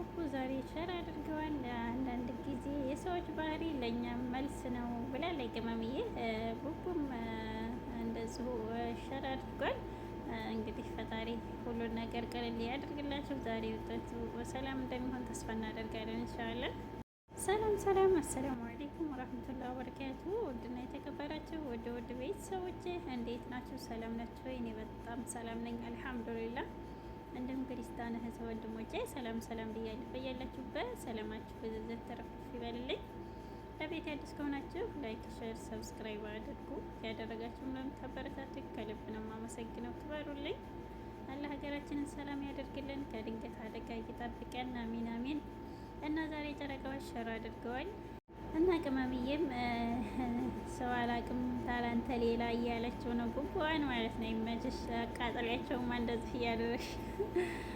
ቡቡ ዛሬ ሸር አድርገዋል። አንዳንድ ጊዜ የሰዎች ባህሪ ለእኛም መልስ ነው ብላለች ቅመምዬ። ቡቡም እንደዚሁ ሸር አድርጓል። እንግዲህ ፈጣሪ ሁሉን ነገር ቀለል ያድርግላቸው። ዛሬ ወጣቱ በሰላም እንደሚሆን ተስፋ እናደርጋለን ኢንሻአላህ። ሰላም ሰላም፣ አሰላሙ አለይኩም ወራህመቱላሂ ወበረካቱ። ውድና የተከበራችሁ ውድ ቤተሰቦቼ እንዴት ናችሁ? ሰላም ናችሁ? እኔ በጣም ሰላም ነኝ አልሐምዱሊላህ። እንዲሁም ክርስቲያን እህት ወንድሞቼ ሰላም ሰላም ብያለሁ። በያላችሁበት ሰላማችሁ በዘዘት ተረፍርፍ ይበልልኝ። ለቤት አዲስ ከሆናችሁ ላይክ፣ ሼር፣ ሰብስክራይብ አድርጉ። ያደረጋችሁ ለምታበረታቱ ከልብ ነው የማመሰግነው። ክበሩልኝ። አላህ ሀገራችንን ሰላም ያደርግልን፣ ከድንገት አደጋ ይጠብቀን። አሚን አሚን። እና ዛሬ ጨረቃዎች ሸር አድርገዋል እና ቅመምዬም ሰው አላቅም ታላንተ ሌላ እያለችው ነው ቡቡዋን ማለት ነው። ይመችሽ፣ አቃጠሪያቸውማ እንደዚህ እያደረሽ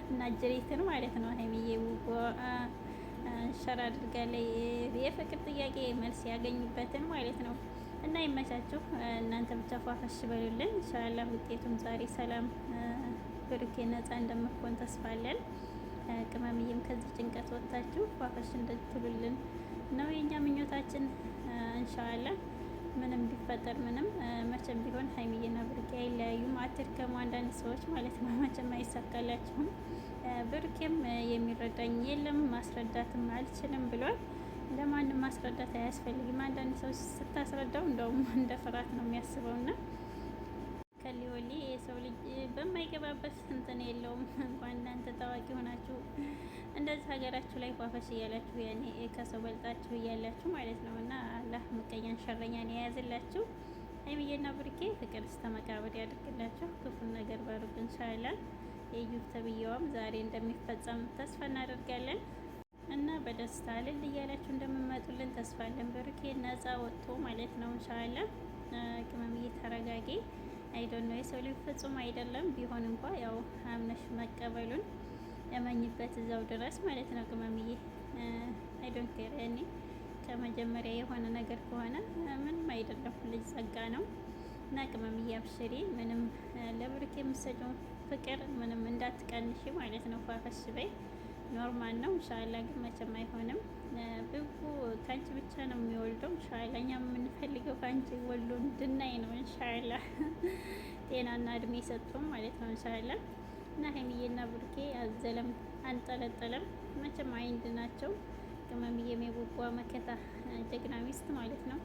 እና ጅሪትን ማለት ነው። ሀይሚዬ ቡቡ ሸር አድርጋለች የፍቅር ጥያቄ መልስ ያገኙበትን ማለት ነው። እና ይመቻችሁ፣ እናንተ ብቻ ፏፈሽ በሉልን። ኢንሻአላህ ውጤቱም ዛሬ ሰላም ብሩኬ ነፃ እንደምትሆን ተስፋ አለን። ቅመምዬም ከዚህ ጭንቀት ወጥታችሁ ፏፈሽ እንድትሉልን ነው የኛ ምኞታችን። ኢንሻአላህ ምንም ቢፈጠር ምንም መቼም ቢሆን ሀይሚዬና ብሩኬ አይለያዩም። አትድከሙ አንዳንድ ሰዎች ማለት ነው፣ መቼም አይሳካላችሁም። ብሩኬም የሚረዳኝ የለም ማስረዳትም አልችልም ብሏል። ለማንም ማስረዳት አያስፈልግም። አንዳንድ ሰው ስታስረዳው እንደውም እንደ ፍርሃት ነው የሚያስበውና ከሊወሊ የሰው ልጅ በማይገባበት እንትን የለውም። እንኳን እናንተ ታዋቂ ሆናችሁ እንደዚህ ሀገራችሁ ላይ ፏፈሽ እያላችሁ ያኔ ከሰው በልጣችሁ እያላችሁ ማለት ነው። እና አላህ ምቀኛን ሸረኛን የያዝላችሁ። ሀይሚዬና ብሩኬ ፍቅር እስከ መቃብር ያድርግላችሁ። ክፉን ነገር ባሩቅ ኢንሻአላህ። የዩብ ተብዬዋም ዛሬ እንደሚፈጸም ተስፋ እናደርጋለን። እና በደስታ እልል እያላችሁ እንደምመጡልን ተስፋ አለን። ብሩኬ ነፃ ወጥቶ ማለት ነው ኢንሻአላህ። ቅመምዬ ተረጋጊ። አይዶን ነው የሰው ልጅ ፍጹም አይደለም። ቢሆን እንኳ ያው አምነሽ መቀበሉን ለማኝበት እዛው ድረስ ማለት ነው። ቅመምዬ አይዶን ኬር ያኔ ከመጀመሪያ የሆነ ነገር ከሆነ ምንም አይደለም። ልጅ ጸጋ ነው እና ቅመምዬ አብሽሪ። ምንም ለብሩክ የምትሰጪው ፍቅር ምንም እንዳትቀንሺ ማለት ነው። ፏፈሽ በይ። ኖርማል ነው ኢንሻአላህ። ግን መቼም አይሆንም። ብቡ ካንቺ ብቻ ነው የሚወልደው ኢንሻአላህ። እኛ የምንፈልገው ካንቺ ወልዶ እንድናይ ነው ኢንሻአላህ። ጤናና እድሜ ሰጥቶም ማለት ነው ኢንሻአላህ። እና ሀይሚዬና ብሩኬ አዘለም አንጠለጠለም መቼም አይንድ ናቸው። ቅመምዬም የቡቡ መከታ ጀግና ሚስት ማለት ነው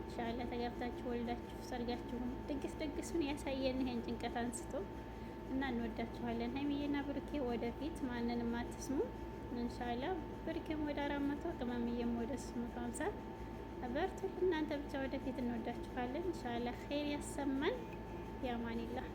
ኢንሻአላህ። ተጋብታችሁ ወልዳችሁ ሰርጋችሁን ድግሱን ያሳየን ይሄን ጭንቀት አንስቶ እና እንወዳችኋለን። ሀይሚዬና ብሩኬ ወደፊት ማንንም አትስሙ ኢንሻአላህ። ብሩኬም ወደ 400 ቅመምዬም ወደ 350 በርቱ። እናንተ ብቻ ወደፊት እንወዳችኋለን ኢንሻአላህ። ኸይር ያሰማን። ያማኒላህ